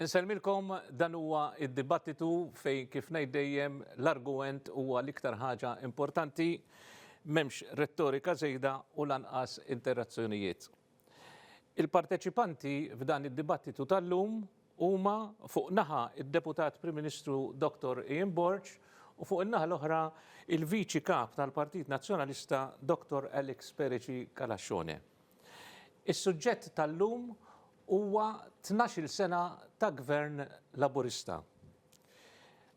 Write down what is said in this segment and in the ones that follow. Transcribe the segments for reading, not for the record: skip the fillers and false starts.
Nselmilkom dan huwa id-dibattitu fejn kif ngħid dejjem l-argument huwa l-iktar ħaġa importanti, m'hemmx retorika żejda u lanqas interazzjonijiet. Il-parteċipanti f'dan id-dibattitu tal-lum huma fuq naħa id-Deputat Prim Ministru Dr. Ian Borg u fuq in-naħa l-oħra il-Viċi Kap tal-Partit Nazzjonalista Dr. Alex Perici Kalascione. Is-suġġett tal-lum huwa 12 sena ta' gvern laburista.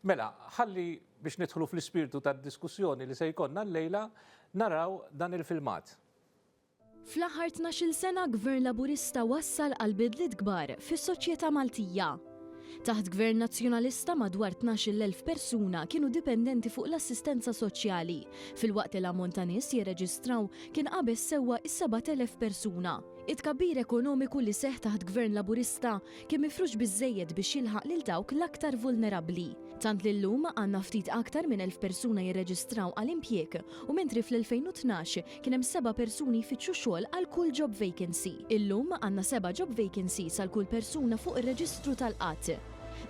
Mela, ħalli biex nidħlu fl-ispirtu tad-diskussjoni li se jkollna llejla naraw dan il-filmat. Fl-aħħar 12 sena gvern laburista wassal għal bidliet kbar fis-soċjetà Maltija. Taħt gvern nazzjonalista madwar 12,000 persuna kienu dipendenti fuq l-assistenza soċjali, filwaqt li l-ammont ta' nies jirreġistraw kien qabeż sewwa is-7,000 persuna. It-tkabbir ekonomiku li seħħ taħt gvern laburista kien mifrux biżżejjed biex jilħaq lil dawk l-aktar vulnerabbli. Tant li llum għandna ftit aktar minn 1000 persuna jirreġistraw għal impjieg u mentri fl-2012 kien hemm 7 persuni jfittxu xogħol għal kull job vacancy. Illum għandna 7 job vacancies għal kull persuna fuq ir-reġistru tal-qatt.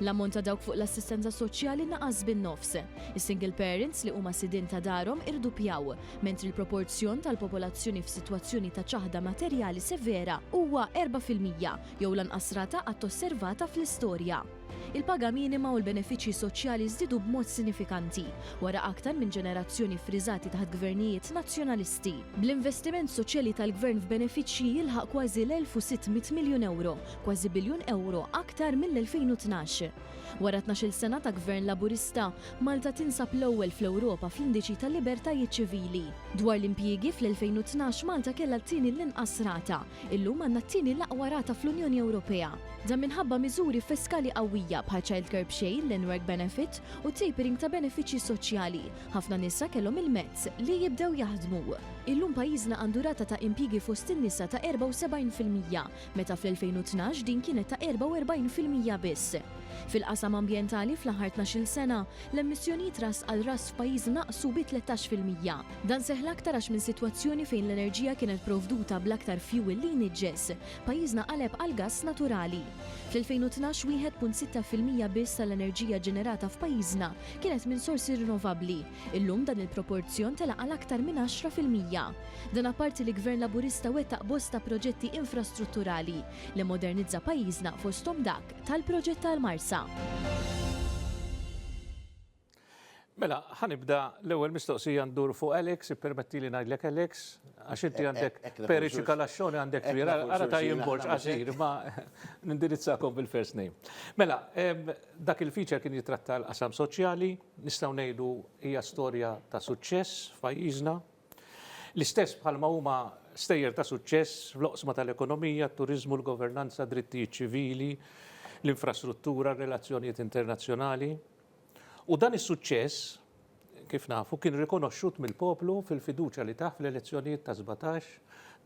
L-ammont ta' dawk fuq l-assistenza soċjali naqas bin-nofs. Is-single parents li huma sidin ta' darhom irdupjaw, mentri l-proporzjon tal-popolazzjoni f'sitwazzjoni ta' ċaħda materjali severa huwa 4% jew lanqas rata qatt osservata fl-istorja. Il-paga minima u l-benefiċċji soċjali żdiedu b'mod sinifikanti wara aktar minn ġenerazzjoni friżati taħt gvernijiet nazzjonalisti. Bl-investiment soċjali tal-gvern f'benefiċċji jilħaq kważi l-1,600 miljun euro, kważi biljun euro aktar mill-2012. Wara 12 sena ta' gvern laburista, Malta tinsab l-ewwel fl-Ewropa fl-indiċi tal-libertajiet ċivili. Dwar l-impjiegi fl-2012 Malta kellha t-tieni l-inqas rata, illum għandna t-tieni l-aqwa rata fl-Unjoni Ewropea. Dan minħabba miżuri fiskali qawwija bħal child care pay, l-in-work benefit u tapering ta' benefiċċji soċjali. Ħafna nisa kellhom il-mezz li jibdew jaħdmu. Illum pajjiżna għandu rata ta' impjiegi fost in-nisa ta' 74%, meta fl-2012 din kienet ta' 44% biss. Fil-qasam ambjentali fl-aħħar 12 sena, l-emissjonijiet ras għal ras f'pajjiżna naqsu bi 13%. Dan seħħ aktar għax minn sitwazzjoni fejn l-enerġija kienet provduta bl-aktar fuel li jniġġes, pajjiżna qaleb għal gass naturali. Fl-2012 1.6% biss tal-enerġija ġenerata f'pajjiżna kienet minn sorsi rinnovabbli. Illum dan il-proporzjon telaq għal aktar minn 10%. Dan apparti li gvern laburista wettaq bosta proġetti infrastrutturali li modernizza pajjiżna fosthom dak tal-proġett tal-Marsa. Mela, ħanibda l-ewwel mistoqsija ndur fuq Alex, ippermetti li ngħidlek Alex, għax inti għandek Perici Kalascione għandek twil, ara ta' Ian Borg qasir, ma nindirizzakom bil-first name. Mela, dak il-feature kien jitratta l-qasam soċjali, nistgħu ngħidu hija storja ta' suċċess f'pajjiżna. L-istess bħalma huma stejjer ta' suċċess fl-oqsma tal-ekonomija, t-turiżmu, l-governanza, drittijiet ċivili, l-infrastruttura, relazzjonijiet internazzjonali. U dan is-suċċess, kif nafu, kien rikonoxxut mill-poplu fil-fiduċja li taħ fl-elezzjonijiet ta' 17,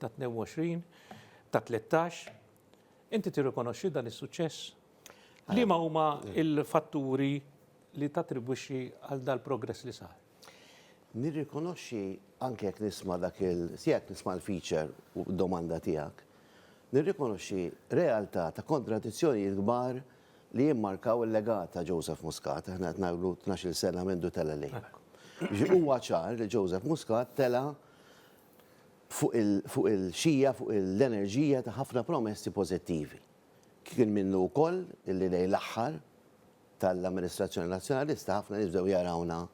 ta' 22, ta' 13. Inti tirrikonoxxi dan is-suċċess? Liema huma l-fatturi li tattribwixxi għal dal-progress li sar? Nirrikonoxxi anke jekk nisma' jekk nisma' l-feature u d-domanda tiegħek, nirrikonoxxi realtà ta' kontradizzjonijiet kbar li jimmarkaw il-legat ta' Joseph Muscat, aħna qed ngħidu 12 sena mindu tela lejla. Huwa ċar li Joseph Muscat tela fuq il-xija, fuq l-enerġija ta' ħafna promessi pożittivi. Kien minnu wkoll illi lejn l-aħħar tal-Amministrazzjoni Nazzjonalista ħafna nibdew jarawna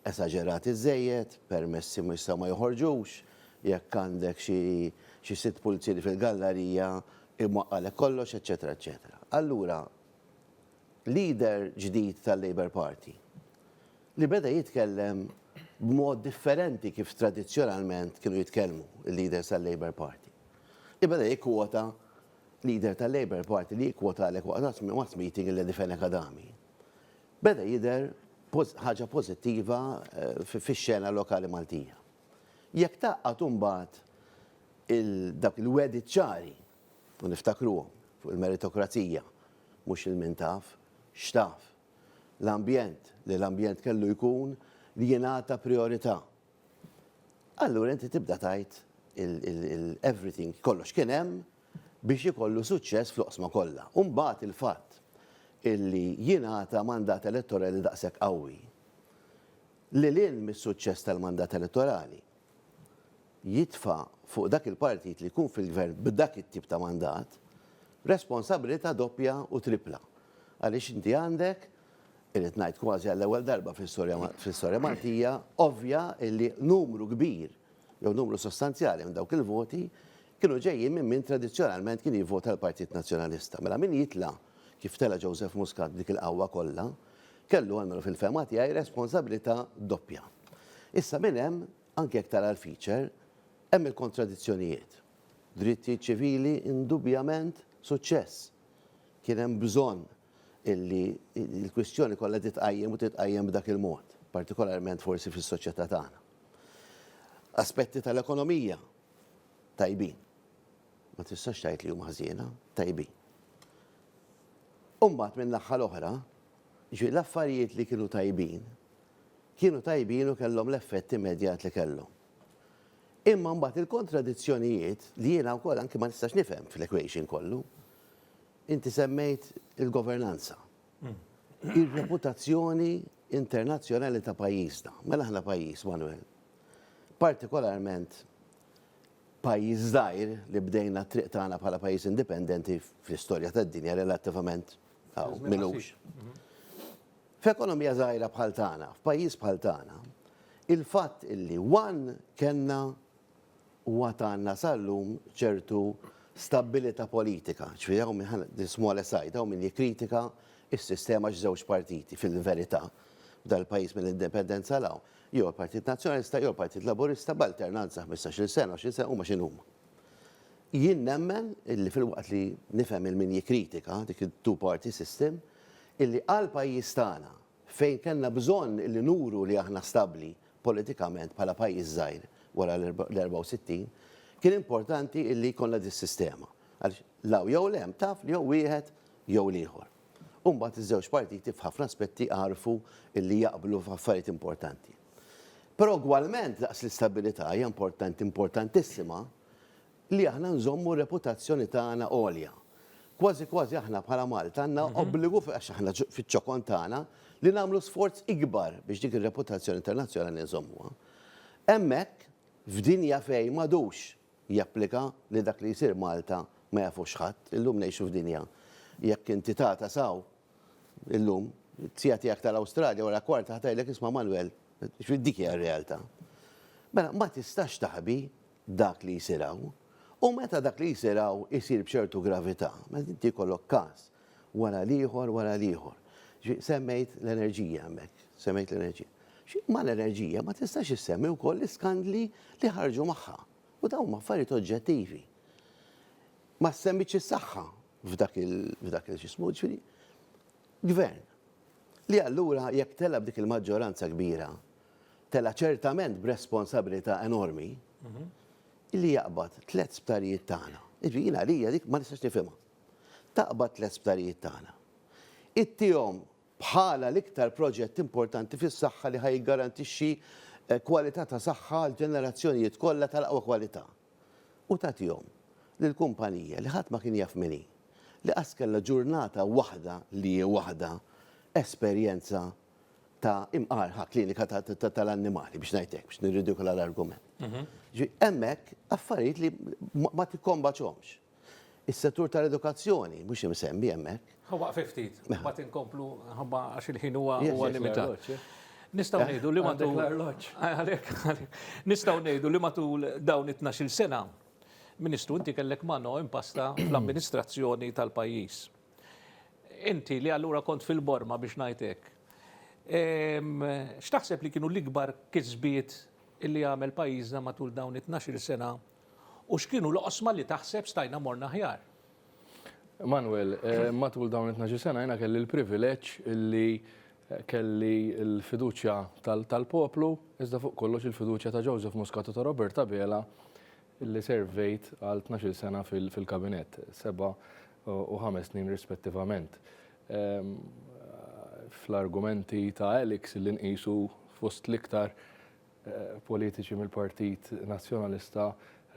esaġerati żejjed, permessi ma jistgħu ma joħorġux, jekk għandek xi 6 pulizjoni fil-gallerija imwaqqalek kollox, eċetera, eċetera. Allura, leader ġdid tal-Labour Party li beda jitkellem b'mod differenti kif tradizzjonalment kienu jitkellmu il-leaders tal-Labour Party. Li beda jikkwota leader tal-Labour Party li jikkwota għalek waqt meeting il-Difen Akadami. Beda jidher ħaġa pożittiva fix-xena lokali Maltija. Jekk taqqat imbagħad dak il-wedi ċari u niftakruhom fuq il-meritokrazija mhux il-min taf, x'taf. L-ambjent, li l-ambjent kellu jkun li jingħata priorità. Allura inti tibda tgħid il-everything kollox kien hemm biex ikollu suċċess fl-oqsma kollha. U mbagħad il-fatt illi jingħata mandat elettorali daqshekk qawwi li lin mis-suċċess tal-mandat elettorali jitfa' fuq dak il-partit li jkun fil-gvern b'dak it-tip ta' mandat responsabilità doppja u tripla. Għaliex inti għandek, irrid ngħid kważi għall-ewwel darba fl-istorja Maltija, ovvja illi numru kbir jew numru sostanzjali minn dawk il-voti kienu ġejjin minn tradizzjonalment kien jivvota l-Partit Nazzjonalista. Mela min jitla kif tela Joseph Muscat dik il-qawwa kollha, kellu għalmenu fil-fema tiegħi responsabilità doppja. Issa minn hemm anke jekk tara l-feature hemm il-kontradizzjonijiet. Drittijiet ċivili indubjament suċċess. Kien hemm bżonn illi l-kwistjoni kollha titqajjem u titqajjem b'dak il-mod, partikolarment forsi fis-soċjetà tagħna. Aspetti tal-ekonomija tajbin. Ma tistax tgħid li huma ħażiena, tajbin. Umbagħad minn naħa l-oħra, l-affarijiet li kienu tajbin u kellhom l-effett immedjat li kellhom. Imma mbagħad il-kontradizzjonijiet li jiena wkoll anke ma nistax nifhem fil-equation kollu, inti semmejt il-governanza, ir-reputazzjoni internazzjonali ta' pajjiżna. Mela aħna pajjiż, Manuel, partikolarment pajjiż żgħir li bdejna triq tagħna bħala pajjiż indipendenti fl-istorja tad-dinja relattivament milux. F'ekonomija żgħira bħal tagħna, f'pajjiż bħal tagħna, il-fatt illi kellna huwa tagħna sal-lum ċertu stabilità politika, ċifieri hawn minn small aside, hawn min jikkritika is-sistema żewġ partiti fil-verità dal-pajjiż mill-indipendenza law. Jew il-Partit Nazzjonalista, jew il-Partit Laburista b'alternanza 15-il sena, 20 sena huma x'inhuma. Jien nemmen illi fil-waqt li nifhem il-min jikkritika dik il-two-party system, illi għal pajjiż tagħna fejn kellna bżonn illi nuru li aħna stabbli politikament bħala pajjiż żgħir wara l-64, kien importanti illi jkollna dis-sistema. Għaliex law jew lem taf li jew wieħed jew ieħor. Mbagħad iż-żewġ partiti f'ħafna aspetti għarfu illi jaqblu f'affarijiet importanti. Però ugwalment daqs l-istabilità hija importantissima li aħna nżommu reputazzjoni tagħna għolja. Kważi aħna bħala Malta għandna obbligu għax aħna fiċ-ċokon tagħna li nagħmlu sforz ikbar biex dik ir-reputazzjoni internazzjonali nżommuha. Hemmhekk f'dinja fejn m'għadux japplika li dak li jsir Malta ma jafux ħadd, illum ngħixu f'dinja. Jekk inti tagħta saw illum, sija tiegħek tal-Awstralja wara kwarta ħatajlek isma' Manuel, dik hija r-realtà. Mela ma tistax taħbi dak li jsiraw, u meta dak li jsiraw isir b'ċertu gravità, meta inti jkollok każ wara l-ieħor. Semmejt l-enerġija hemmhekk, semmejt l-enerġija. Ma l-enerġija ma tistax issemmi wkoll l-iskandli li ħarġu magħha. U dawn huma affarijiet oġġettivi. Ma semmitx is-saħħa f'dak il-ġismu, ġifieri. Gvern li allura jekk tela b'dik il-maġġoranza kbira, tela ċertament b'responsabilità enormi, illi jaqbad 3 sptarijiet tagħna. Jiena għalija dik ma nistax nifhimha. Taqbad 3 sptarijiet tagħna. Ittihom bħala l-iktar proġett importanti fis-saħħa li ħajgarantixxi kwalità ta' saħħa l-ġenerazzjonijiet kollha tal-aqwa kwalità. U tagħtihom lill-kumpanija li ħadd ma kien jaf min hi, li qas kellha ġurnata waħda li waħda esperjenza ta' imqarħa klinika tal-annimali biex ngħidlek biex nirridikola l-argument. Hemmhekk affarijiet li ma tikkombaċhomx. Is-settur tal-edukazzjoni mhux imsemmi hemmhekk. Ħobaq ftit, ma tinkomplu ħobba għax il-ħin huwa limitat. Nistgħu ngħidu li matul nistgħu ngħidu li matul dawn it-12-il sena Ministru inti kellek mano impasta fl-amministrazzjoni tal-pajjiż. Inti li allura kont fil-Borma biex ngħidlek. X'taħseb li kienu l-ikbar kisbiet illi għamel pajjiżna matul dawn it-12-il sena u x'kienu l-oqsma li taħseb stajna morna ħjar? Manuel, matul dawn it-12 sena jena kelli l-privileġġ illi kelli l-fiduċja tal-poplu, iżda fuq kollox il-fiduċja ta' Joseph Muscat u ta' Roberta Bela illi servejt għal 12 sena fil-kabinet, 7 u 5 snin rispettivament. Fl-argumenti ta' Alex illi nqisu fost l-iktar politiċi mill-Partit Nazzjonalista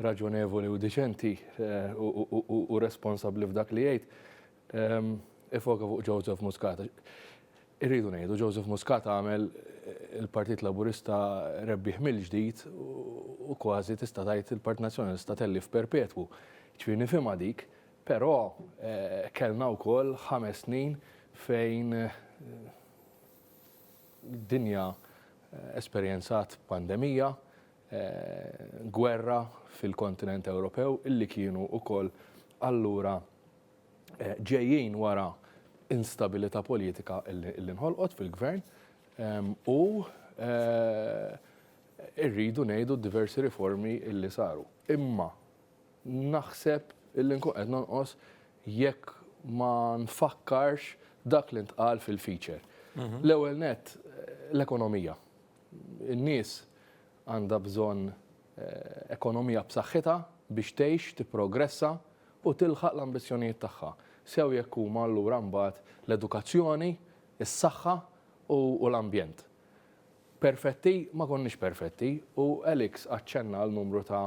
raġonevoli u diċenti u responsabbli f'dak li jgħid. ifoka fuq Joseph Muscat. Irridu ngħidu Joseph Muscat għamel il-Partit Laburista rebbieħ mill-ġdid u kważi tista' tgħid il-Partit Nazzjonalista tellif perpetwu. Ġifieri nifhimha dik, però kellna wkoll 5 snin fejn dinja esperjenzat pandemija, gwerra fil-kontinent Ewropew illi kienu wkoll allura ġejjin wara instabilità politika illi nħolqot fil-gvern u irridu ngħidu diversi riformi illi saru. Imma naħseb illi nkun qed nonqos jekk ma nfakkarx dak li ntqal fil-feature. L-ewwel nett l-ekonomija. In-nies għandha bżonn ekonomija b'saħħitha biex tgħix, tipprogressa u tilħaq l-ambizzjonijiet tagħha. Sew jekk huma allura mbagħad l-edukazzjoni, is-saħħa u l-ambjent. Perfetti ma konniex perfetti u Alex aċċenna l-numru ta'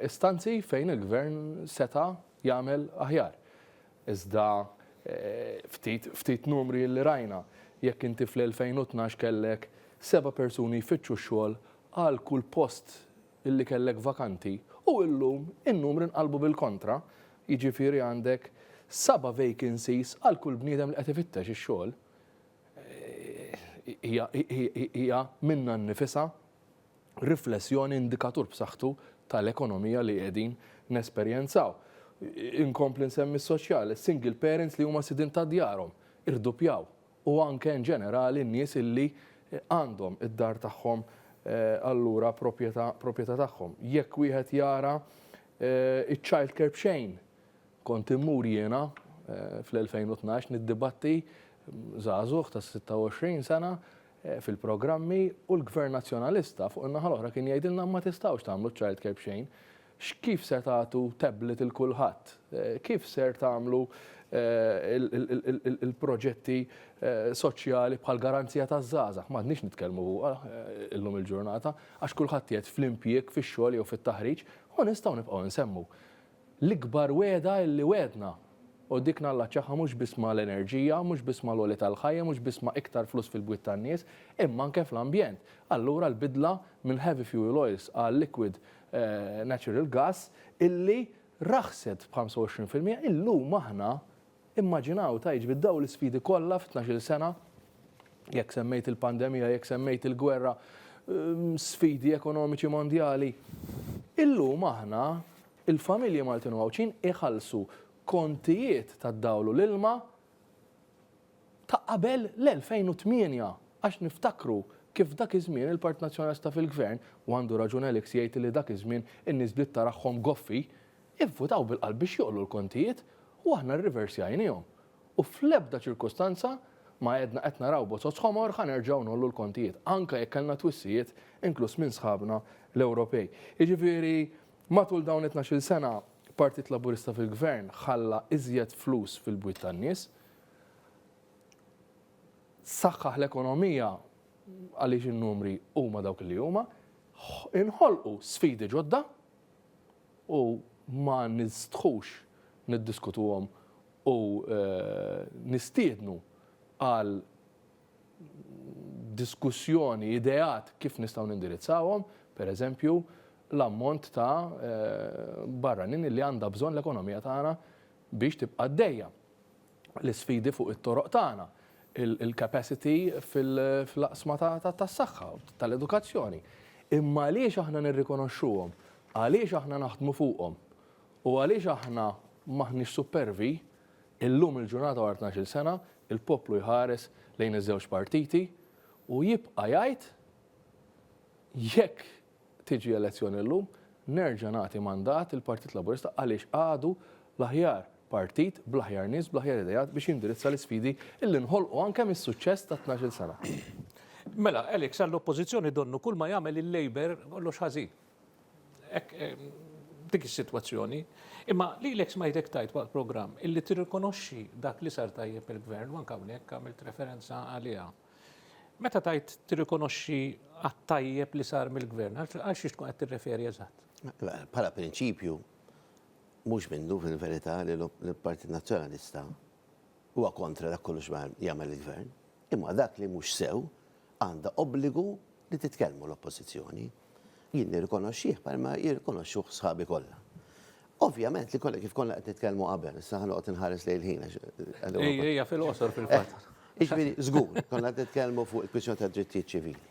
istanzi fejn il-gvern seta' jagħmel aħjar. Iżda ftit numri li rajna jekk inti fl-2012 kellek 7 persuni jfittxu x-xogħol għal kull post illi kellek vakanti u llum in-numri nqalbu bil-kontra, jiġifieri għandek 7 vacancies għal kull bniedem li qed ifittex ix-xogħol. Hija minnha nnifisha riflessjoni indikatur b'saħħtu tal-ekonomija li qegħdin nesperjenzaw. Inkompli nsemmi s-soċjali, single parents li huma sidin ta' djarhom irdupjaw u anke in ġenerali n-nies illi għandhom id-dar tagħhom allura proprjetà tagħhom. Jekk wieħed jara iċ-child care b'xejn. Kont immur jiena fl-2012 niddibatti żagħżugħ ta' 26 sena fil-programmi u l-Gvern Nazzjonalista fuq in-naħa l-oħra kien jgħidilna ma tistgħux tagħmlu child care b'xejn. Kif se tagħtu tablet il kulħadd? Kif ser tagħmlu il-proġetti soċjali bħal garanzija taż-żgħażagħ? M'għandniex nitkellmu illum il-ġurnata għax kulħadd qiegħed fl-impjieg fix-xogħol jew fit-taħriġ u nistgħu nibqgħu nsemmu. L-ikbar weda illi wedna u dik nallaċċaħa mhux biss mal-enerġija, mhux biss mal-oli tal-ħajja, mhux biss ma' iktar flus fil-bwiet tan-nies, imma anke fl-ambjent. Allura l-bidla minn heavy fuel oils għal liquid natural gas illi raħset b'25% illum aħna immaġinaw tajġ bid-daw l-sfidi kollha f'12 sena jekk semmejt il-pandemija, jekk semmejt il-gwerra, sfidi ekonomiċi mondjali. Illum aħna il-familji Maltin u Għawċin iħallsu kontijiet tad-dawlu l-ilma ta' qabel l-2008 għax niftakru kif dak iż-żmien il-Partit Nazzjonalista fil-Gvern u għandu raġun Alex jgħid li dak iż-żmien in-nies bliet taraħħom goffi ivvutaw bil-qalb biex joqgħu l-kontijiet u aħna rriversjajnihom. U fl-ebda ċirkostanza ma għedna qed naraw bozzot ħomor ħanerġgħu nollu l-kontijiet anke jekk kellna twissijiet inkluż minn sħabna l-Ewropej. Jiġifieri matul dawn 12 sena Partit Laburista fil-Gvern ħalla iżjed flus fil-bwiet tan-nies, saħħaħ l-ekonomija għaliex in-numri huma dawk li huma, inħolqu sfidi ġodda u ma nistħux niddiskutuhom u nistiednu għal diskussjoni, ideat kif nistgħu nindirizzawhom, pereżempju l-ammont ta' barranin li għandha bżonn l-ekonomija tagħna biex tibqa' għaddejja. L-isfidi fuq it-toroq tagħna, il-capacity fil-qasma tas-saħħa, tal-edukazzjoni. Imma għaliex aħna nirrikonoxxuhom, għaliex aħna naħdmu fuqhom u għaliex aħna maħniex supervi, illum il-ġurnata wara 12 sena, il-poplu jħares lejn iż-żewġ partiti u jibqa' jgħid jekk tiġi elezzjoni llum, nerġa' nagħti mandat il-Partit Laburista għaliex għadu l-aħjar partit bl-aħjar nies, bl-aħjar idejat biex jindirizza l-isfidi illi nħolqu anke mis-suċċess ta' 12 sena. Mela, Alex għall-oppożizzjoni donnu kull ma jagħmel il-Labor kollox ħażin. Dik is-sitwazzjoni. Imma lilek smajtek tajt waqt programm illi tirrikonoxxi dak li sar tajjeb il-Gvern u anke hawnhekk għamilt referenza għaliha. Meta tajt tirrikonoxxi għat-tajjeb li sar mill-Gvern, għal xiex tkun qed tirreferi eżatt? Bħala prinċipju, mhux minnu fil-verità li l-Partit Nazzjonalista huwa kontra dak kollox ma jagħmel il-gvern, imma dak li mhux sew għandha obbligu li titkellmu l-oppożizzjoni. Jien nirrikonoxxih bħalma jirrikonoxxuh sħabi kollha. Ovvjament li kollha kif konna qed nitkellmu qabel, issa ħanoqgħod inħares lejn il-ħin. Ejja fil-qosor fil-fatt. Iġifieri żgur, konna qed nitkellmu fuq il-kwistjoni tad-drittijiet ċivili.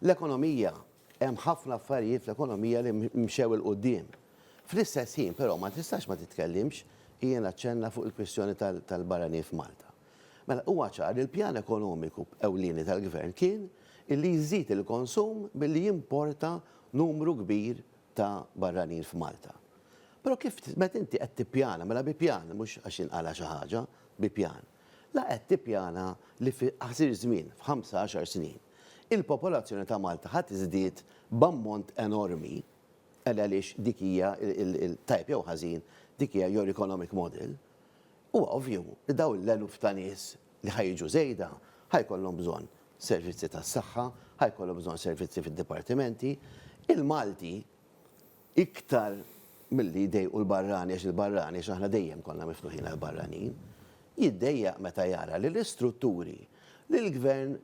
L-ekonomija, hemm ħafna affarijiet fl-ekonomija li mxew il-qudiem. Fl-istess ħin, però ma tistax ma titkellimx jien aċċenna fuq il-kwistjoni tal-barranin f'Malta. Mela huwa ċar il-pjan ekonomiku ewlieni tal-gvern kien illi jżid il-konsum billi jimporta numru kbir ta' barranin f'Malta. Però kif meta inti qed tippjana, mela bi pjan mhux għax inqala xi ħaġa, bi pjan. La qed tippjana li fi ħasir żmien f'15 snin il-popolazzjoni ta' Malta ħadd iżdied b'ammont enormi għaliex dik hija il-tajb jew ħażin dik hija your economic model. Huwa ovvju li daw l-eluf ta' nies li ħajġu żejda ħajkollhom bżonn servizzi tas-saħħa, ħajkollhom bżonn servizzi fid-dipartimenti. Il-Malti iktar milli jdejqu l-barrani għax il-barrani għax aħna dejjem konna miftuħin għall-barranin, jiddejjaq meta jara li l-istrutturi li l-gvern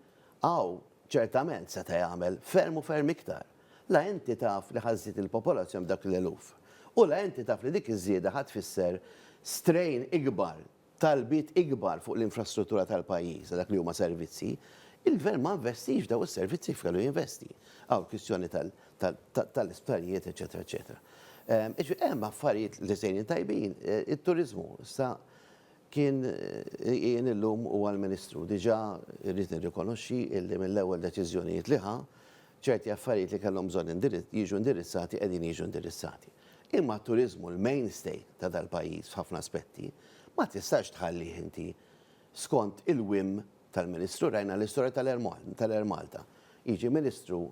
ċertament seta' jagħmel ferm u ferm iktar. La inti taf li ħażit il-popolazzjoni b'dak l-eluf. U la inti taf li dik iż-żieda ħadd tfisser strain ikbar, talbiet ikbar fuq l-infrastruttura tal-pajjiż dak li huma servizzi, il-gvern ma investix daw is-servizzi f'kellu jinvesti. Kwistjoni tal-isptarijiet, eċetera, eċetera. Hemm affarijiet li sejnin tajbin, it-turizmu sa kien jien illum u għal-Ministru diġà irrid nirrikonoxxi illi mill-ewwel deċiżjonijiet li ħa ċerti affarijiet li kellhom bżonn jiġu indirizzati qegħdin jiġu indirizzati. Imma t-turizmu l-mainstay ta' dal-pajjiż f'ħafna aspetti ma tistax tħallih inti skont il-wim tal-Ministru rajna l-istorja tal-Air Malta. Jiġi Ministru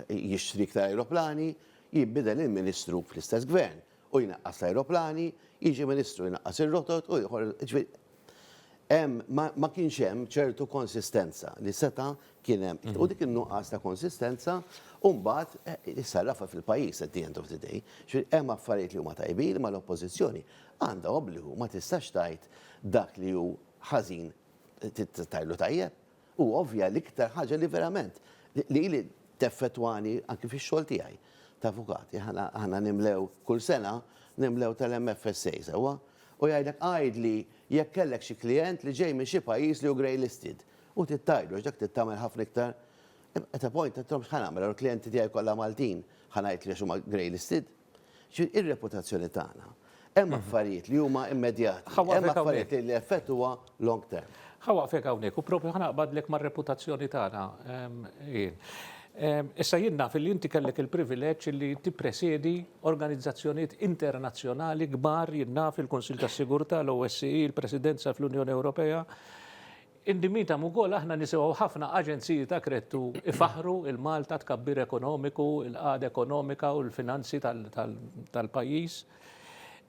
jixtri iktar ajruplani, jibbidel il-Ministru fl-istess gvern u jnaqqas l-ajruplani, jiġi Ministru jnaqqas ir-rotot u ma kienx hemm ċertu konsistenza li seta kien hemm. U dik in-nuqqas ta' konsistenza u mbagħad issarrafa fil-pajjiż at the end of the day. Hemm affarijiet li huma tajbin ma l-oppożizzjoni għandha obbligu ma tistax tgħid dak li hu ħażin tajlu tajjeb. U ovvja l-iktar ħaġa li verament li teffettwani anke fix-xogħol tiegħi ta' avukati. Ħana nimlew kull sena nimlew tal-MFSA sewwa u jgħidlek għajdli jekk kellek xi klient li ġej minn xi pajjiż li hu grey listed u tittajlu dak tittamel ħafna iktar. At a point qed ħanagħmel l-klijenti tiegħi kollha Maltin ħanajt li huma grey listed. Ir-reputazzjoni tagħna hemm affarijiet li huma immedjati, hemm affarijiet li l-effett huwa long term. Ħawaqfek hawnhekk u propju ħanaqbadlek mar-reputazzjoni tagħna. Issa jiena fil-li inti kellek il-privileġġ li tippresedi organizzazzjonijiet internazzjonali kbar jiena fil-Kunsill tas-Sigurtà, l-OSCE, il-Presidenza fl-Unjoni Ewropea. Indimitam ukoll aħna nisimgħu ħafna aġenziji ta' kredtu ifaħru il-Malta tkabbir ekonomiku, il-qagħda ekonomika u l-finanzi tal-pajjiż.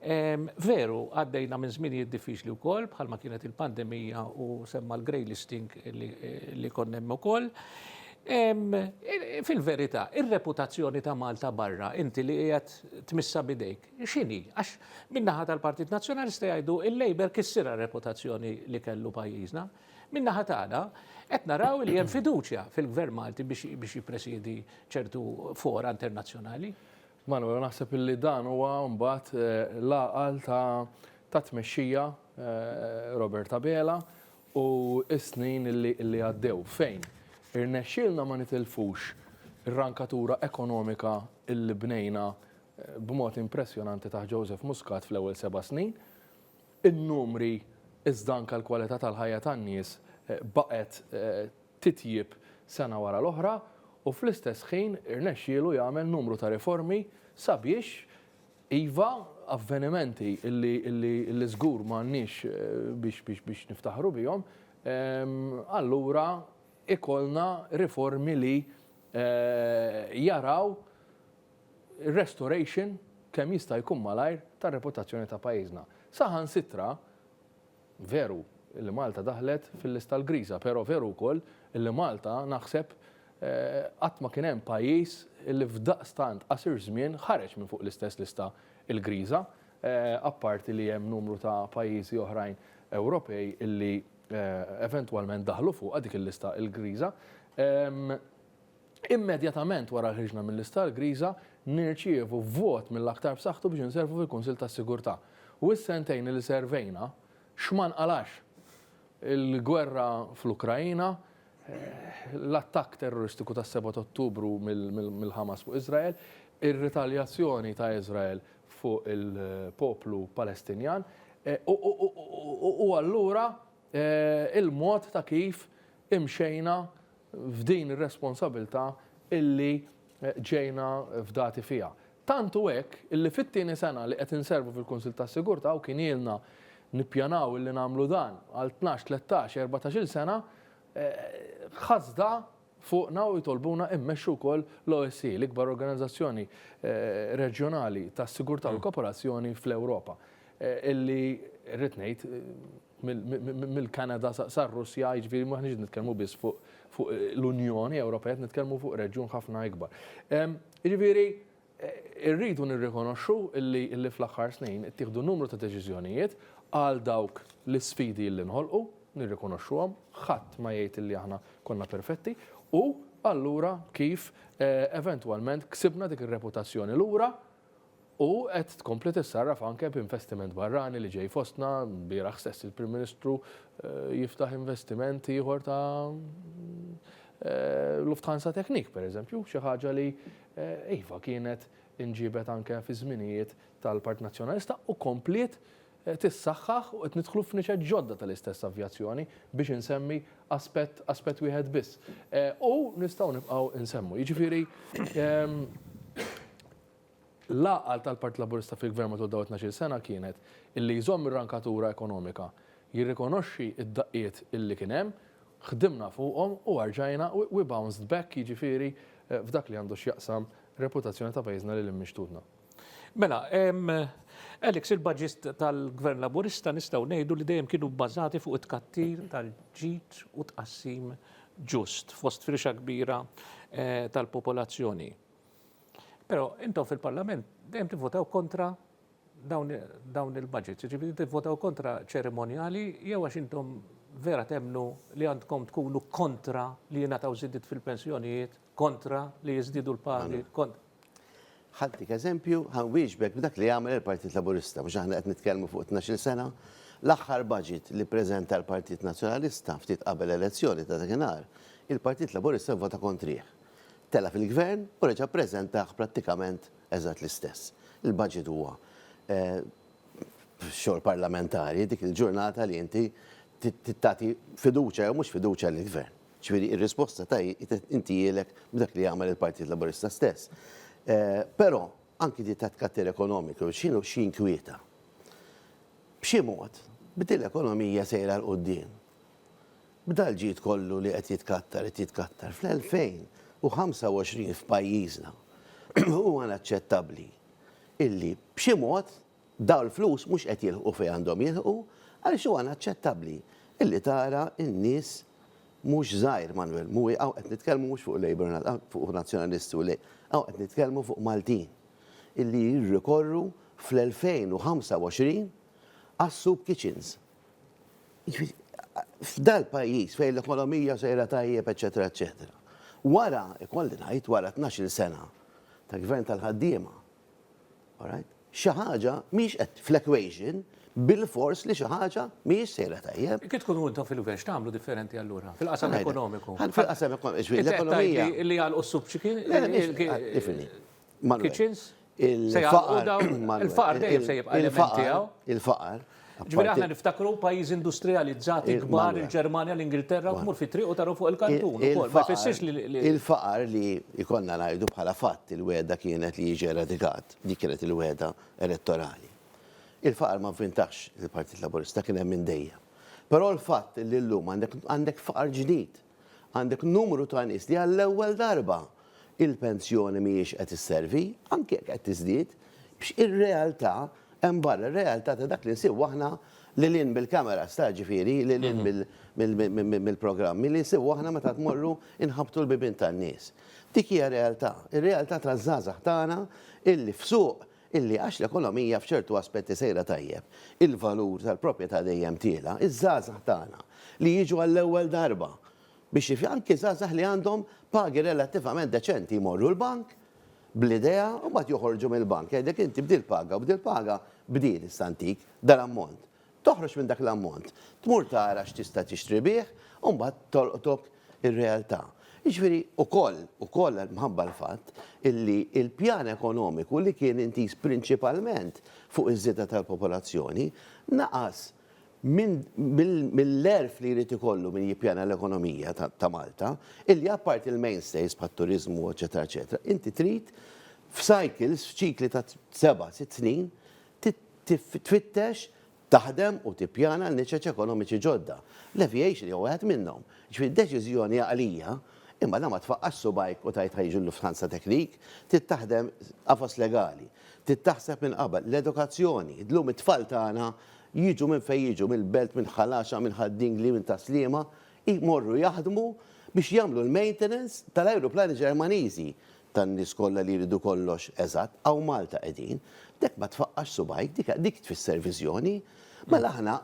Veru, għaddejna minn żminijiet diffiċli wkoll bħalma kienet il-pandemija u semma l-grey listing li konna hemm ukoll. Fil-verità, ir-reputazzjoni ta' Malta barra, inti li qiegħed tmissa bidejk, x'inhi? Għax min-naħa tal-Partit Nazzjonalista jgħidu il-Labor kissira r-reputazzjoni li kellu pajjiżna. Min-naħa tagħna qed naraw li hemm fiduċja fil-Gvern Malti biex jippresidi ċertu fora internazzjonali. Manuel, naħseb li dan huwa mbagħad laqal ta' tmexxija Roberta Bela u s-snin li għaddew fejn. Irnexxielna ma nitilfux ir-rankatura ekonomika illi bnejna b'mod impressjonanti ta' Joseph Muscat fl-ewwel 7 snin. In-numri iżda anke l-kwalità tal-ħajja tan-nies baqgħet titjib sena wara l-oħra u fl-istess ħin irnexxielu jagħmel numru ta' riformi sabiex iva avvenimenti illi żgur m'għandniex biex niftaħru bihom, allura ikollna riformi li jaraw restoration kemm jista' jkun malajr tar-reputazzjoni ta' pajjiżna. Saħansitra veru li Malta daħlet fil-lista l-griża, però veru wkoll li Malta naħseb qatt ma kien hemm pajjiż li f'daqstant qasir żmien ħareġ minn fuq l-istess lista l-griża, apparti li hemm numru ta' pajjiżi oħrajn Ewropej illi eventwalment daħlu fuq dik il-lista il-griża. Immedjatament wara ħriġna mill-lista l-griża nirċievu vot mill-aktar b'saħħtu biex inservu fil-Kunsill tas-Sigurtà. U s-sentejn li servejna x'man qalax il-gwerra fl-Ukrajina, l-attakk terroristiku tas-7 Ottubru mill-Ħamas fuq Iżrael, ir-ritaljazzjoni ta' Iżrael fuq il-poplu Palestinjan u allura il-mod ta' kif imxejna f'din ir-responsabilità illi ġejna f'dati fiha. Tantu hekk illi fit-tieni sena li qed inservu fil-Kunsill tas-Sigurtà u kien ilna nippjanaw illi nagħmlu dan għal 12, 13, 14 sena ħasda fuqna u jitolbuna immexxu wkoll l-OSCE, l-ikbar organizzazzjoni reġjonali tas-sigurtà u l-kooperazzjoni fl-Ewropa, illi rrid ngħid mill-Kanada sar-Russja, jiġifieri m'aħniex nitkellmu biss fuq l-Unjoni Ewropea, nitkellmu fuq reġjun ħafna ikbar. Jiġifieri irridu nirrikonoxxu illi fl-aħħar snin ittieħdu numru ta' deċiżjonijiet għal dawk l-isfidi li nħolqu, nirrikonoxxuhom, ħadd ma jgħid illi aħna konna perfetti, u allura kif eventwalment ksibna dik ir-reputazzjoni lura u qed tkompli tissarraf anke b'investiment barrani li ġej fostna, bieraħ stess il-Prim Ministru jiftaħ investimenti ieħor ta' Lufthansa Technik, pereżempju, xi ħaġa li iva kienet inġibet anke fi żminijiet tal-Partit Nazzjonalista u kompliet tissaħħaħ u qed nidħlu f'niċed ġodda tal-istess avjazzjoni biex insemmi aspett wieħed biss. U nistgħu nibqgħu insemmu. Jiġifieri l-għaqal tal-Partit Laburista fil-Gvern matul dawn 12 sena kienet illi jżomm ir-rankatura ekonomika, jirrikonoxxi id-daqqiet illi kien hemm, ħdimna fuqhom u arġajna we bounced back, jiġifieri f'dak li għandu x'jaqsam reputazzjoni ta' pajjiżna lil mixtudna. Mela, Alex, il-budget tal-Gvern Laburista nistgħu ngħidu li dejjem kienu bbażati fuq it-tkattir tal-ġid u tqassim ġust fost firxa kbira tal-popolazzjoni. Però intom fil-Parlament dejjem tivvotaw kontra dawn il-budgets, ġifieri tivvotaw kontra ċerimonjali jew għax intom vera temnu li għandkom tkunu kontra li jingħataw żidiet fil-pensjonijiet, kontra li jiżdiedu l-pagi, kontra. Ħaddik eżempju, ħanwieġbek b'dak li jagħmel il-Partit Laburista, mhux aħna qed nitkellmu fuq 12 sena, l-aħħar budget li preżenta l-Partit Nazzjonalista ftit qabel elezzjoni ta' dakinhar, il-Partit Laburista vota kontrih. Tela fil-Gvern u reġa' ppreżentaħ prattikament eżatt l-istess. Il-budget huwa xogħol parlamentari dik il-ġurnata li inti tagħti fiduċja jew mhux fiduċja lill-Gvern. Ġifieri ir-risposta inti jielek b'dak li jagħmel il-Partit Laburista stess. Però anki di ta' tkattir ekonomiku x'inhu xi inkwieta. B'xi mod bid l-ekonomija sejra l qudiem. B'dal ġid kollu li qed jitkattar fl-2025 f'pajjiżna huwa naċċettabbli illi b'xi mod dawn il-flus mhux qed jilħqu fejn għandhom jilħqu għaliex huwa naċċettabbli illi tara n-nies mhux żgħir Manuel, hawn qed nitkellmu mhux fuq Labour fuq nazzjonalisti u hawn qed nitkellmu fuq Maltin illi jirrikorru fl-2025 għas-soup kitchens. F'dal pajjiż fejn l-ekonomija sejra tajjeb, eċetera, eċetera. Wara, ikolli ngħid wara 12 sena ta' gvern tal-ħaddiema, xi ħaġa mhix qed fl-equation bil-fors li xi ħaġa mhijiex sejra tajjeb. Kif tkunu intom fil-gvern x'tagħmlu differenti allura? Fil-qasam ekonomiku. Fil-qasam ekonomiku, l-ekonomija. Li għalqu s-subċikin? Kitchens? Il-faqar dejjem se jibqa' element tiegħu. Il-faqar. Ġifieri aħna niftakru pajjiż industrializzati kbar il-Ġermanja, l-Ingilterra tmur fit-triq u taru fuq il-kantun ukoll. Ma jfissirx li il-faqar li jkollna ngħidu bħala fatt il-weda kienet li jiġi eradikat, dik kienet il-weda elettorali. Il-faqar ma vintax il-Partit Laburista kien hemm minn dejjem. Però l-fatt li llum għandek faqar ġdid, għandek numru ta' nies li għall-ewwel darba il-pensjoni mhijiex qed isservi, anke qed tiżdied, biex ir-realtà hemm barra r-realtà ta' dak li nsibu aħna lilin bil-kamera sta' ġifieri, lilin mill-programmi li nsibu aħna meta tmorru inħabtu l-bibien tan-nies. Dik hija realtà, ir-realtà taż-żgħażagħ tagħna illi f'suq illi għax l-ekonomija f'ċertu aspetti sejra tajjeb, il-valur tal-proprjetà dejjem tiela, iż-żgħażagħ tagħna li jiġu għall-ewwel darba biex anke żgħażagħ li għandhom pagi relattivament deċenti jmorru l-bank bl-idea u mbagħad joħorġu mill-bank. Jgħidlek inti bdil paga bdil istantik dal-ammont. Toħroġ minn dak l-ammont, tmur tara x'tista' tixtri bih u mbagħad tolqtok ir-realtà. Jiġifieri ukoll mħabba l-fatt illi il-pjan ekonomiku li kien intis prinċipalment fuq iż-żieda tal-popolazzjoni naqas mill-erf li jrid ikollu min jippjana l-ekonomija ta' Malta, illi apparti il-mainstays bħat-turizmu, eċetera, eċetera, inti trid f'cycles, f'ċikli ta' 7-6 snin, tfittex, taħdem u tippjana l-niċeċ ekonomiċi ġodda. L-aviation jew wieħed minnhom. Ġifieri deċiżjoni għalija, imma da ma tfaqqax subajk u tajt ħajġu l-Lufthansa Teknik, tittaħdem qafas legali, tittaħseb minn qabel l-edukazzjoni, llum it-tfal tagħna jiġu minn fejn jiġu, mill-belt, minn ħalaxa, minn ħaddingli, minn taslima, jmorru jaħdmu biex jagħmlu l-maintenance tal-ajruplani Ġermaniżi tan-nies kollha li jridu kollox eżatt, hawn Malta qegħdin. Dek ma tfaqqax subajk, dik tfisser viżjoni, mela aħna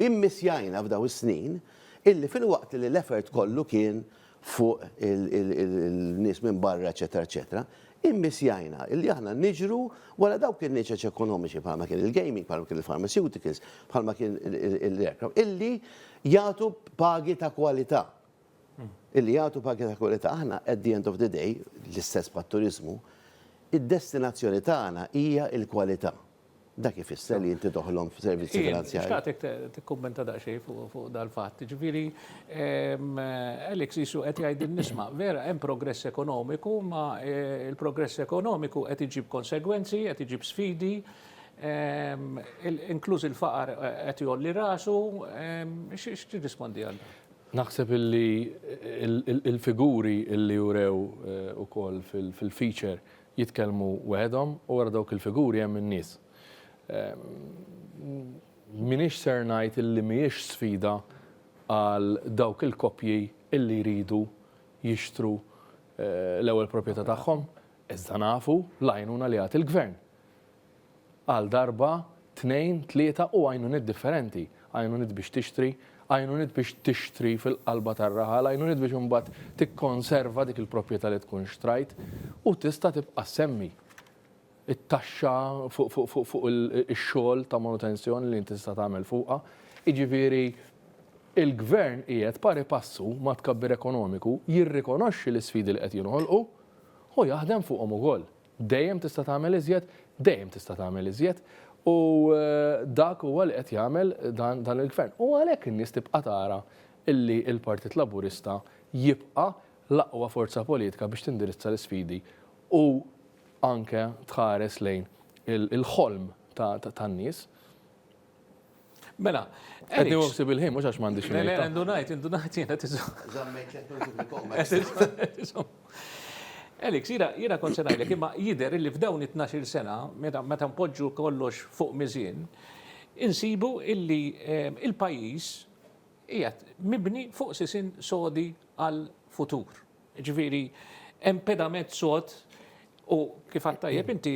immissjajna f'daw is-snin illi fil-waqt li l-effort kollu kien fuq il-nies minn barra, eċetera, eċetera, immissjajna illi aħna niġru wara dawk il-niċeċ ekonomiċi bħalma kien il-gaming, bħalma kien il-pharmaceuticals, bħalma kien il-aircraft, illi jagħtu pagi ta' kwalità. Illi jagħtu pagi ta' kwalità. Aħna at the end of the day, l-istess pat-turizmu, id-destinazzjoni tagħna hija l-kwalità. Dak ifisser li inti toħlhom f'servizzi finanzjarji. Xtaqtek tikkummenta daqsxejn fuq dal-fatt. Ġifieri Alex isu qed jgħid nisma' vera hemm progress ekonomiku, ma il-progress ekonomiku qed iġib konsegwenzi, qed iġib sfidi, inkluż il-faqar qed jolli rasu, x'tirrispondi għal? Naħseb illi il-figuri illi jurew ukoll fil-feature jitkellmu waħedhom u wara dawk il-figuri hemm in-nies. Minix ser ngħid illi mhijiex sfida għal dawk il-koppji illi jridu jixtru l-ewwel proprjetà tagħhom, iżda nafu l-għajnuna li għad il-gvern. Għal darba 2-3 u għajnuniet differenti, għajnuniet biex tixtri, għajnuniet biex tixtri fil-qalba tar-raħal, għajnuniet biex imbagħad tikkonserva dik il-proprjetà li tkun xtrajt u tista' tibqa' semmi it-taxxa fuq il-xogħol ta' manutenzjoni li inti tista' tagħmel fuqha. Jiġifieri il-gvern qiegħed pari passu ma' tkabbir ekonomiku jirrikonoxxi l-isfidi li qed jinħolqu u jaħdem fuqhom ukoll. Dejjem tista' tagħmel iżjed, dejjem tista' tagħmel iżjed u dak huwa li qed jagħmel dan il-gvern. U għalhekk in-nies tibqa' tara illi l-Partit Laburista jibqa' l-aqwa forza politika biex tindirizza l-isfidi u anke tħares lejn il-ħolm tan-nies. Mela, qed niwsib il-ħin mhux għax m'għandix ngħid. Indunajt jiena Alex, jiena kont se ngħidlek imma jidher illi f'dawn it-12 sena meta npoġġu kollox fuq miżien, insibu illi il-pajjiż qiegħed mibni fuq sisin sodi għall-futur. Ġifieri hemm pedament sod u kif għattajjeb inti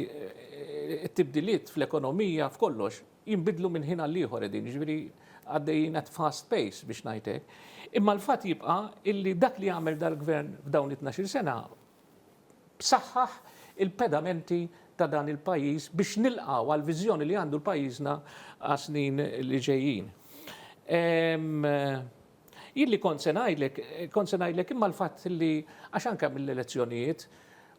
t-tibdiliet fl-ekonomija f'kollox jinbidlu minn ħin għal ieħor qegħdin, ġifieri għaddejjin at fast pace biex ngħidlek. Imma l-fatt jibqa' illi dak li għamel dal-gvern f'dawn it-12 sena saħħaħ il-pedamenti ta' dan il-pajjiż biex nilqgħu għall-viżjoni li għandu l-pajjiżna għas-snin li ġejjin. Jilli kont se ngħidlek imma l-fatt li għax anke mill-elezzjonijiet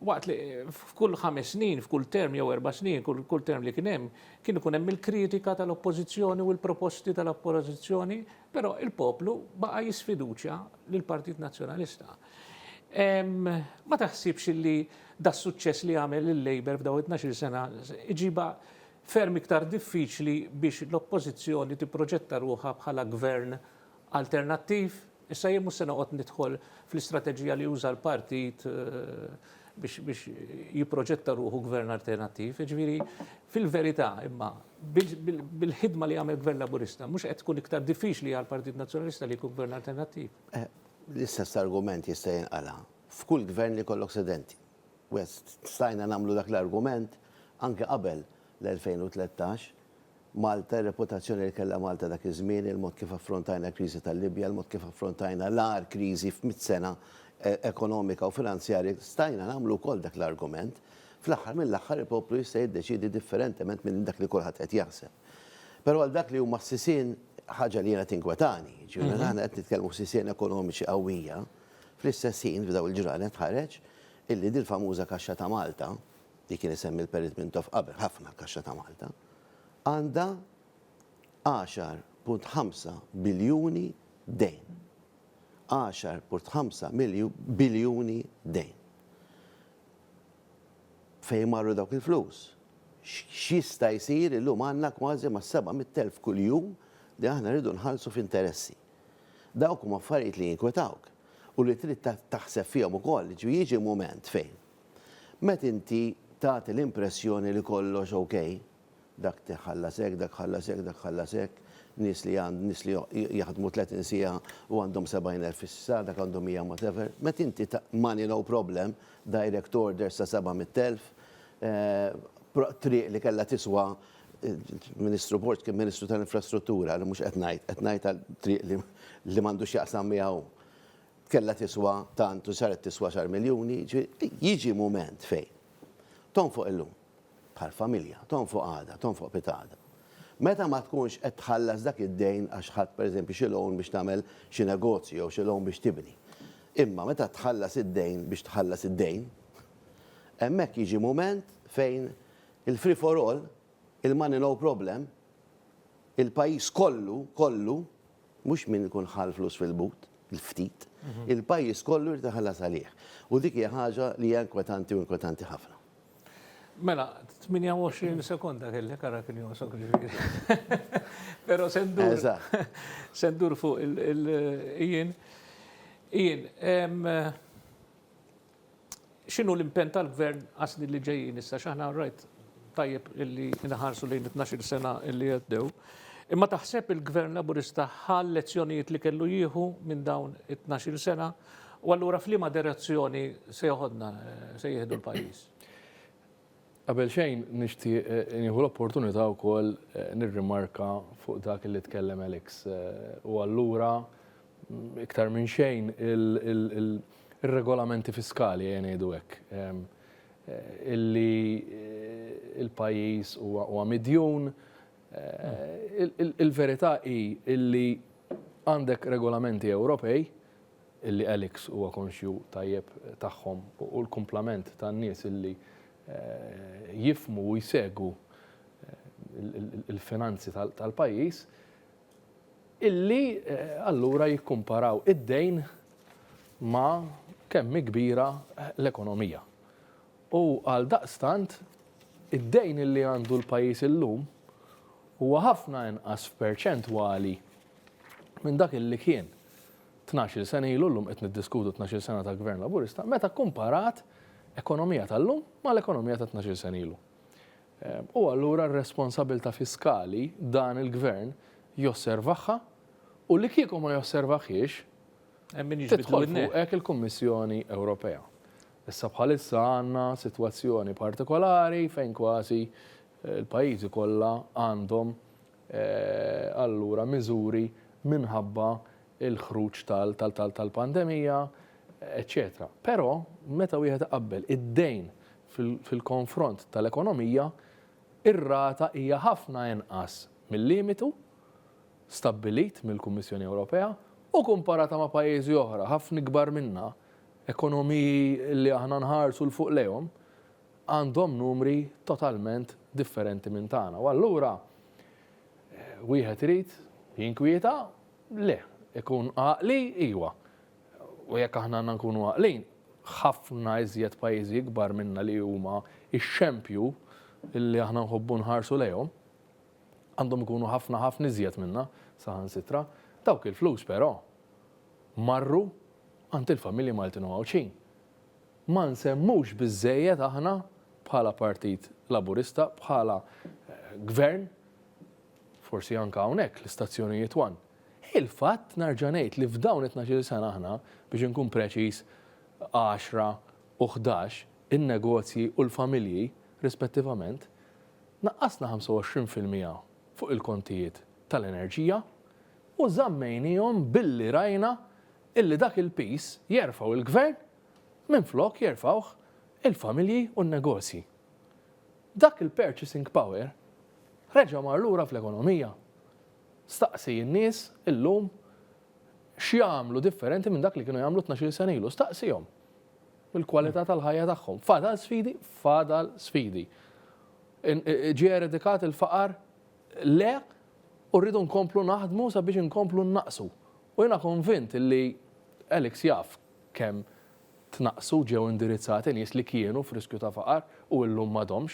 waqt li f'kull 5 snin, f'kull term jew 4 snin, kull term li kien hemm, kien ikun hemm il-kritika tal-oppożizzjoni u l-proposti tal-oppożizzjoni, però il-poplu baqa' jisfiduċja lill-Partit Nazzjonalista. Ma taħsibx li das suċċess li għamel il-Labor f'daw 12 sena iġiba ferm iktar diffiċli biex l-oppożizzjoni tipproġetta ruħha bħala gvern alternattiv? Issa jien mhux se noqgħod nidħol fl-istrateġija li juża l-partit biex jipproġetta ruħu gvern alternattiv. Ġifieri fil-verità imma bil-ħidma li għamel gvern Laburista mhux qed tkun iktar diffiċli għall-Partit Nazzjonalista li jkun gvern alternattiv. L-istess argument jista' jinqala f'kull gvern li kollok sedenti. Stajna nagħmlu dak l-argument anke qabel l-2013, Malta, reputazzjoni li kellha Malta dak iż-żmien, il-mod kif affrontajna l-kriżi tal-Libja, il-mod kif affrontajna l-ar kriżi f'100 sena ekonomika u finanzjarja, stajna nagħmlu wkoll dak l-argument. Fl-aħħar mill-aħħar il-poplu jista' jiddeċiedi differentement minn dak li kulħadd qed jaħseb. Però għal dak li huma ssisien ħaġa li jiena tinkwetani, ġifieri aħna qed nitkellmu ssisien ekonomiċi qawwija, fl-istess ħin f'daw il-ġranet ħareġ illi dil-famuża kaxxa ta' Malta, li kien isemmi l-Perit of qabel ħafna kaxxa ta' Malta, għandha 10.5 biljuni dejn. 10.5 biljuni dejn. Fejn marru dawk il-flus? X'jista' jsir illum għandna kważi ma' 700,000 kuljum li aħna rridu nħallsu f'interessi. Dawk huma affarijiet li jinkwetawk u li trid taħseb fihom ukoll, jiġi mument fejn. Meta inti tagħti l-impressjoni li kollox okej, dak tiħallasek, dak ħallasek, dak ħallasek, nis li jaħdmu 30 sija u għandhom 70,000 fissa, dak għandhom 100 whatever. Meta inti money no problem, direct order sa 700,000, triq li kellha tiswa Ministru Port kien Ministru tal-Infrastruttura, li mhux qed ngħid triq li m'għandux jaqsam miegħu. Kellha tiswa tantu saret tiswa 10 miljuni, jiġi mument fejn. Tonfoq illum bħal familja, tonfoq għada, tonfoq pitada. Meta ma tkunx qed tħallas dak id-dejn għax ħadd pereżempju xi loan biex tagħmel xi negozju jew xi loan biex tibni. Imma meta tħallas id-dejn biex tħallas id-dejn, hemmhekk jiġi mument fejn il-free for all, il-money no problem, il-pajjiż kollu, mhux min ikun ħall flus fil-but, il-ftit, il-pajjiż kollu jrid iħallas għalih. U dik hija ħaġa li hija inkwetanti u inkwetanti ħafna. Mela, 28 sekonda kelli kara kien josok ġifieri. Però sendur fuq il-jien. X'inhu l-impenn tal-gvern għasni li ġejjin issa x'aħna rajt tajjeb illi naħarsu lejn 12 sena illi għaddew. Imma taħseb il-gvern laburista ħal lezzjonijiet li kellu jieħu minn dawn 12 sena u allura f'liema direzzjoni se joħodna se jieħdu l-pajjiż. Qabel xejn nixtieq nieħu l-opportunità wkoll nirrimarka fuq dak li tkellem Alex. U allura iktar minn xejn il-regolamenti fiskali ngħidu hekk. Illi il-pajjiż huwa midjun. Il-verità hi illi għandek regolamenti Ewropej illi Alex huwa konxju tajjeb tagħhom u l-kumplament tan-nies illi jifmu u jsegu il-finanzi tal-pajjiż illi allura jikkumparaw id-dejn ma' kemm kbira l-ekonomija. U għal daqstant id-dejn illi għandu l-pajjiż illum huwa ħafna inqas f'perċentwali minn dak illi kien 12 sena ilu llum qed niddiskutu 12 sena ta' Gvern Laburista meta kkumparat ekonomija tal-lum ma l-ekonomija ta' 12 sena ilu. U allura r-responsabilità fiskali dan il-gvern josservaħħa u li kieku ma josservaħiex tidħol fuq hekk il-Kummissjoni Ewropea. Issa bħalissa għandna sitwazzjoni partikolari fejn kważi il-pajjiżi kollha għandhom allura miżuri minħabba il-ħruġ tal-pandemija, eccetera. Però meta wieħed iqabbel id-dejn fil-konfront tal-ekonomija, ir-rata hija ħafna inqas mill-limitu stabbilit mill-Kummissjoni Ewropea u komparata ma' pajjiżi oħra ħafna kbar minnha, ekonomiji li aħna nħarsu l fuq lejhom għandhom numri totalment differenti minn tagħna. U allura wieħed irid jinkwieta le, ikun għaqli iwa. U jekk aħna nkunu għaqlin, ħafna iżjed pajjiżi kbar minna li huma ix-xempju illi aħna nħobbu nħarsu lejhom għandhom ikunu ħafna iżjed minna saħansitra. Dawk il-flus però marru għand il-familji Maltin u Għawċin. Ma nsemmux biżżejjed aħna bħala Partit Laburista, bħala gvern, forsi anke hawnhekk l-istazzjonijiet wan. Il-fatt narġa' ngħid li f'dawn 12 sena aħna biex inkun preċiż 10 u 11 in-negozji u l-familji rispettivament naqqasna 25% fuq il-kontijiet tal-enerġija u żammejnihom billi rajna illi dak il-pis jerfaw il-gvern minflok jerfawh il-familji u n-negozji. Dak il-purchasing power reġa' mar lura fl-ekonomija. Staqsi n-nies illum x'jagħmlu differenti minn dak li kienu jagħmlu 12 sena ilu, staqsihom. Il-kwalità tal-ħajja tagħhom. Fadal sfidi. Ġie eredikat il-faqar le u rridu nkomplu naħdmu sabiex nkomplu naqsu. U jiena konvint li Alex jaf kemm tnaqsu ġew indirizzati nies li kienu f'riskju ta' faqar u llum m'għadhomx,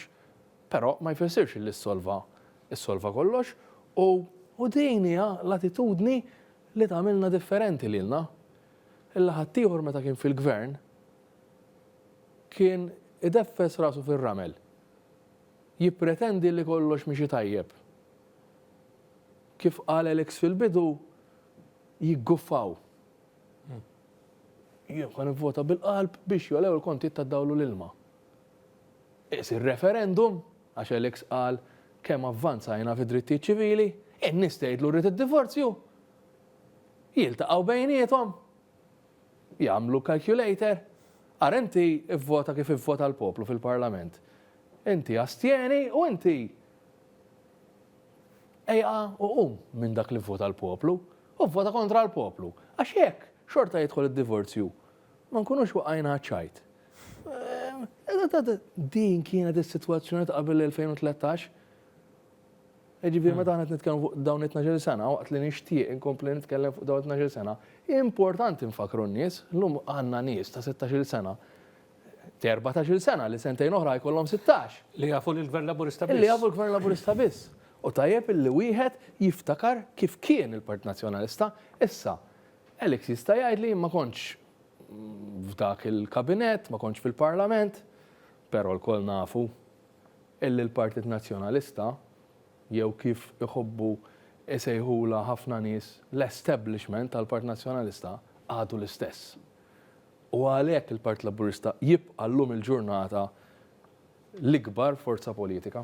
però ma jfissirx li issolva kollox u din hija l-attitudni li tagħmilna differenti lilna. Illa ħaddieħor meta kien fil-gvern kien ideffes rasu fir-ramel. Jippretendi li kollox mixi tajjeb. Kif qal Alex fil-bidu jigguffaw. Jien kan nivvota bil-qalb biex jolew il-kontijiet tad-dawlu l-ilma. Ir-referendum għax Alex qal kemm avvanzajna fid-drittijiet ċivili, in-nies tgħidlu rrid id-divorzju. Jiltaqgħu bejniethom. Jagħmlu calculator. Ara inti ivvota kif ivvota l-poplu fil-Parlament. Inti astjeni u inti ejqa u minn dak li vvota l-poplu u vvota kontra l-poplu. Għax hekk xorta jidħol id-divorzju. Ma nkunux waqajna ċajt. Din kienet is-sitwazzjoni ta' qabel l-2013. Ġifieri meta aħna nitkellmu fuq dawn 12 sena, waqt li nixtieq inkompli nitkellem fuq dawn 12 sena, importanti nfakru n-nies, llum għandna nies ta' 16 sena, 14 sena li sentejn oħra jkollhom 16. Li jafu l-Gvern Laburista biss. Li jafu l-Gvern Laburista biss. U tajjeb illi wieħed jiftakar kif kien il-Partit Nazzjonalista. Issa, Alex jista' jgħid li ma kontx f'dak il-kabinet, ma kontx fil-Parlament, però l-koll nafu illi l-Partit Nazzjonalista jew kif iħobbu isejħula ħafna nies l-establishment tal-Partit Nazzjonalista għadu l-istess. U għalhekk il-Partit Laburista jibqa' llum il-ġurnata l-ikbar forza politika.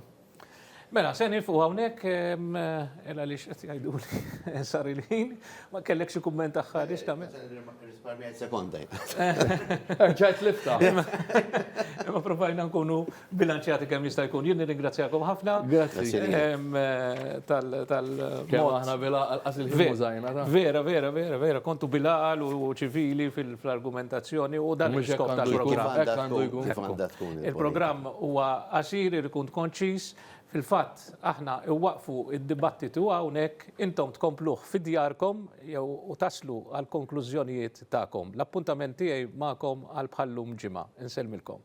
Mela, se nifqu hawnhekk li x'qed jgħiduli sar il-ħin, ma kellek xi kumment aħħar ix tagħmel. Risparmjajt sekonda. Ġajt lifta. Ma provajna nkunu bilanċjati kemm jista' jkun. Jien nirringrazzjakom ħafna. Grazzi. Tal-mod aħna bil-qas il-ħin Vera, kontu bil-aqal u ċivili fil-argumentazzjoni u dan il-skop tal-programm. Il-programm huwa qasir irkun konċis. Fil-fatt, aħna iwaqfu id-dibattitu hawnhekk intom tkompluh fid-djarkom jew u taslu għal konklużjonijiet tagħkom. L-appuntament tiegħi magħkom għal bħallum ġimgħa. Insellmilkom.